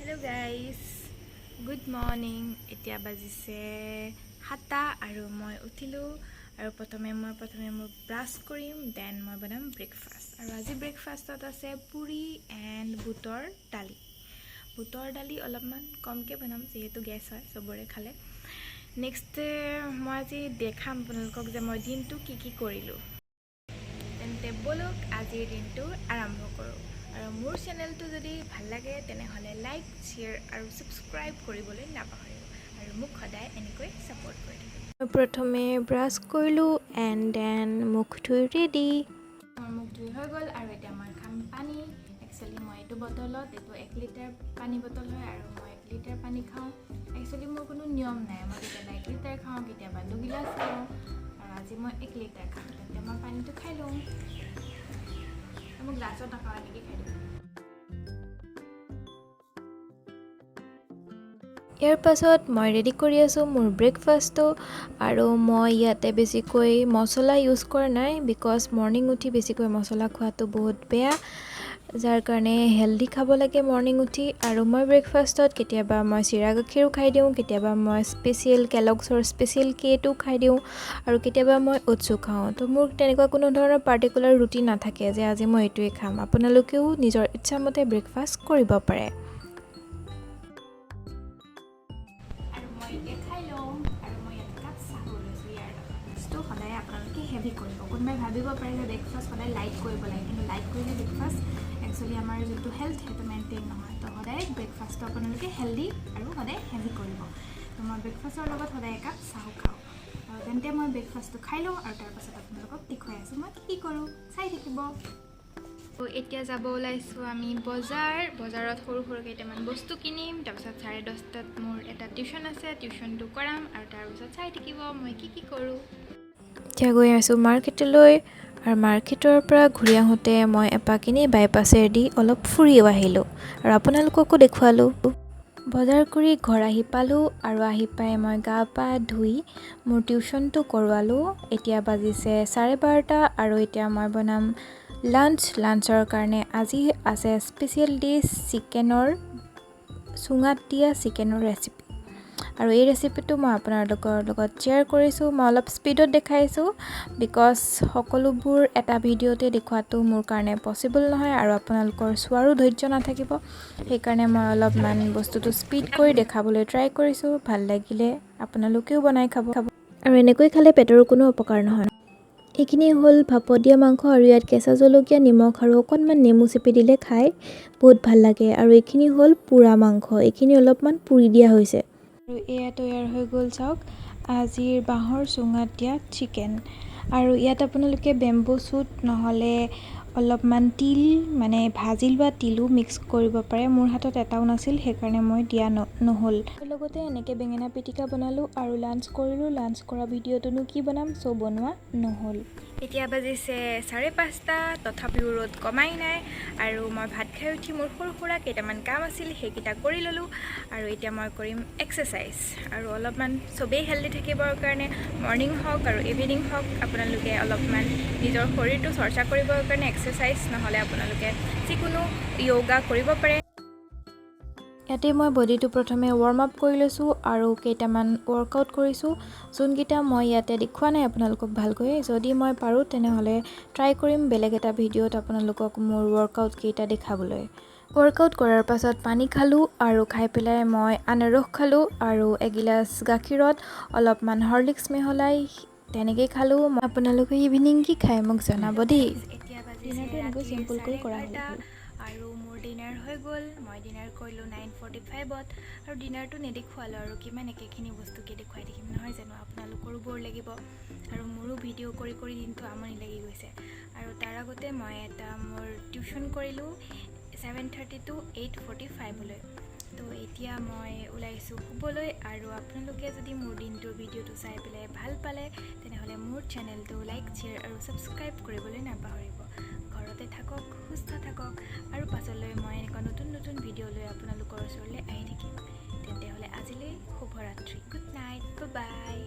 Hello guys, good morning. এতিয়া বাজিছে 7টা আৰু মই উঠিলো আৰু প্ৰথমে মই ব্ৰাছ কৰিম দেন মই বনাম ব্ৰেকফাষ্ট আৰু আজি ব্ৰেকফাষ্টত আছে পুৰি এণ্ড বুটৰ দালি অলপমান কমকৈ বনাম যিহেতু গেছ হয় চবৰে খালে নেক্সট মই আজি দেখাম আপোনালোকক যে মই দিনটো কি কৰিলোঁ তেন্তে বলক আজিৰ দিনটো আৰম্ভ কৰোঁ আৰু মোৰ চেনেলটো যদি ভাল লাগে তেনেহ'লে লাইক শ্বেয়াৰ আৰু ছাবস্ক্ৰাইব কৰিবলৈ নাপাহৰিব আৰু মোক সদায় এনেকৈ ছাপোৰ্ট কৰি থাকিব মই প্ৰথমে ব্ৰাছ কৰিলোঁ এণ্ড দেন মুখ ধুই ৰেডি মোৰ মুখ ধুই হৈ গ'ল আৰু এতিয়া মই খাম পানী একচুৱেলি মই এইটো বটলত এইটো 1 লিটাৰ পানী বটল হয় আৰু মই 1 লিটাৰ পানী খাওঁ একচুৱেলি মোৰ কোনো নিয়ম নাই মই কেতিয়াবা 1 লিটাৰ খাওঁ কেতিয়াবা 2 গিলাচ খাওঁ আৰু আজি মই 1 লিটাৰ খাম তেন্তে মই পানীটো খাই লওঁ মোক গ্লাছত নাখাওঁ এনেকৈ খাই দিওঁ ইয়াৰ পাছত মই ৰেডি কৰি আছোঁ মোৰ ব্ৰেকফাষ্টটো আৰু মই ইয়াতে বেছিকৈ মছলা ইউজ কৰা নাই বিকজ মৰ্ণিং উঠি বেছিকৈ মছলা খোৱাটো বহুত বেয়া যাৰ কাৰণে হেল্ডি খাব লাগে মৰ্ণিং উঠি আৰু মই ব্ৰেকফাষ্টত কেতিয়াবা মই চিৰা গাখীৰো খাই দিওঁ কেতিয়াবা মই স্পেচিয়েল কেলগছৰ স্পেচিয়েল কেটো খাই দিওঁ আৰু কেতিয়াবা মই অ'টছো খাওঁ তো মোৰ তেনেকুৱা কোনো ধৰণৰ পাৰ্টিকুলাৰ ৰুটিন নাথাকে যে আজি মই এইটোৱে খাম আপোনালোকেও নিজৰ ইচ্ছামতে ব্ৰেকফাষ্ট কৰিব পাৰে খাই লওঁ আৰু মই ইয়াত কাপ চাহ লৈছোঁ ইয়াৰ ব্ৰেকফাষ্টটো সদায় আপোনালোকে হেভি কৰিব কোনোবাই ভাবিব পাৰে যে ব্ৰেকফাষ্ট সদায় লাইট কৰিব লাগে কিন্তু লাইট কৰিলে ব্ৰেকফাষ্ট একচুৱেলি আমাৰ যোনটো হেল্থ সেইটো মেইনটেইন নহয় তো সদায় ব্ৰেকফাষ্টটো আপোনালোকে হেল্ডি আৰু সদায় হেভি কৰিব তো মই ব্ৰেকফাষ্টৰ লগত সদায় একাপ চাহ খাওঁ আৰু তেন্তে মই ব্ৰেকফাষ্টটো খাই লওঁ আৰু তাৰপাছত আপোনালোকক দেখুৱাই আছোঁ মই কি কৰোঁ চাই থাকিব এতিয়া যাব ওলাইছোঁ আমি বজাৰত সৰু কেইটামান বস্তু কিনিম তাৰপিছত 10:30টাত মোৰ এটা টিউশ্যন আছে টিউশ্যনটো কৰাম আৰু তাৰপিছত চাই থাকিব মই কি কৰোঁ এতিয়া গৈ আছোঁ মাৰ্কেটলৈ আৰু মাৰ্কেটৰ পৰা ঘূৰি আহোঁতে মই এপাক কিনি বাইপাছেদি অলপ ফুৰিও আহিলোঁ আৰু আপোনালোককো দেখুৱালোঁ বজাৰ কৰি ঘৰ আহি পালোঁ আৰু আহি পাই মই গা পা ধুই মোৰ টিউশ্যনটো কৰোৱালোঁ এতিয়া বাজিছে 12:30 আৰু এতিয়া মই বনাম লাঞ্চৰ কাৰণে আজি আছে স্পেচিয়েল ডিছ চিকেনৰ চুঙাত দিয়া চিকেনৰ ৰেচিপি আৰু এই ৰেচিপিটো মই আপোনালোকৰ লগত শ্বেয়াৰ কৰিছোঁ মই অলপ স্পীডত দেখাইছোঁ বিকজ সকলোবোৰ এটা ভিডিঅ'তে দেখুৱাটো মোৰ কাৰণে পচিবল নহয় আৰু আপোনালোকৰ চোৱাৰো ধৈৰ্য নাথাকিব সেইকাৰণে মই অলপমান বস্তুটো স্পীড কৰি দেখাবলৈ ট্ৰাই কৰিছোঁ ভাল লাগিলে আপোনালোকেও বনাই খাব আৰু এনেকৈ খালে পেটৰো কোনো অপকাৰ নহয় এইখিনি হ'ল ভাপত দিয়া মাংস আৰু ইয়াত কেঁচা জলকীয়া নিমখ আৰু অকণমান নেমু চেপি দিলে খাই বহুত ভাল লাগে আৰু এইখিনি হ'ল পোৰা মাংস এইখিনি অলপমান পুৰি দিয়া হৈছে আৰু এয়া তৈয়াৰ হৈ গ'ল চাওক আজিৰ বাঁহৰ চুঙাত দিয়া চিকেন আৰু ইয়াত আপোনালোকে বেম্বো শ্বুট নহ'লে অলপমান তিল মানে ভাজি লোৱা তিলো মিক্স কৰিব পাৰে মোৰ হাতত এটাও নাছিল সেইকাৰণে মই দিয়া নহ'ল লগতে এনেকৈ বেঙেনা পিটিকা বনালোঁ আৰু লাঞ্চ কৰিলোঁ লাঞ্চ কৰা ভিডিঅ'টোনো কি বনাম চ' বনোৱা নহ'ল এতিয়া বাজিছে 5:30 তথাপিও ৰ'দ কমাই নাই আৰু মই ভাত খাই উঠি মোৰ সৰু সুৰা কেইটামান কাম আছিল সেইকেইটা কৰি ল'লোঁ আৰু এতিয়া মই কৰিম এক্সাৰচাইজ আৰু অলপমান চবেই হেল্ডি থাকিবৰ কাৰণে মৰ্ণিং হওক আৰু ইভিনিং হওক আপোনালোকে অলপমান নিজৰ শৰীৰটো চৰ্চা কৰিবৰ কাৰণে এক্সাৰচাইজ নহ'লে আপোনালোকে যিকোনো য়োগা কৰিব পাৰে ইয়াতে মই বডিটো প্ৰথমে ৱাৰ্ম আপ কৰি লৈছোঁ আৰু কেইটামান ৱৰ্কআউট কৰিছোঁ যোনকেইটা মই ইয়াতে দেখুওৱা নাই আপোনালোকক ভালকৈ যদি মই পাৰোঁ তেনেহ'লে ট্ৰাই কৰিম বেলেগ এটা ভিডিঅ'ত আপোনালোকক মোৰ ৱৰ্কআউটকেইটা দেখাবলৈ ৱৰ্কআউট কৰাৰ পাছত পানী খালোঁ আৰু খাই পেলাই মই আনাৰস খালোঁ আৰু এগিলাচ গাখীৰত অলপমান হৰলিক্স মিহলাই তেনেকৈ খালোঁ আপোনালোকে ইভিনিং কি খাই মোক জনাব দেই ডিনাৰটো এনেকৈ চিম্পুলকৈ কৰা হ'ল আৰু মোৰ ডিনাৰ হৈ গ'ল মই ডিনাৰ কৰিলোঁ 9:45ত আৰু ডিনাৰটো নেদেখুৱালোঁ আৰু কিমান একেখিনি বস্তুকে দেখুৱাই থাকিম নহয় জানো আপোনালোকৰো বৰ লাগিব আৰু মোৰো ভিডিঅ' কৰি দিনটো আমনি লাগি গৈছে আৰু তাৰ আগতে মই এটা মোৰ টিউশ্যন কৰিলোঁ 7:30 to 8:45লৈ তো এতিয়া মই ওলাইছোঁ শুবলৈ আৰু আপোনালোকে যদি মোৰ দিনটোৰ ভিডিঅ'টো চাই পেলাই ভাল পালে তেনেহ'লে মোৰ চেনেলটো লাইক শ্বেয়াৰ আৰু ছাবস্ক্ৰাইব কৰিবলৈ নাপাহৰিব ঘৰতে থাকক সুস্থ থাকক আৰু পাছলৈ মই এনেকুৱা নতুন ভিডিঅ' লৈ আপোনালোকৰ ওচৰলৈ আহি থাকিম তেন্তে হ'লে আজিলৈ শুভৰাত্ৰি গুড নাইট বাই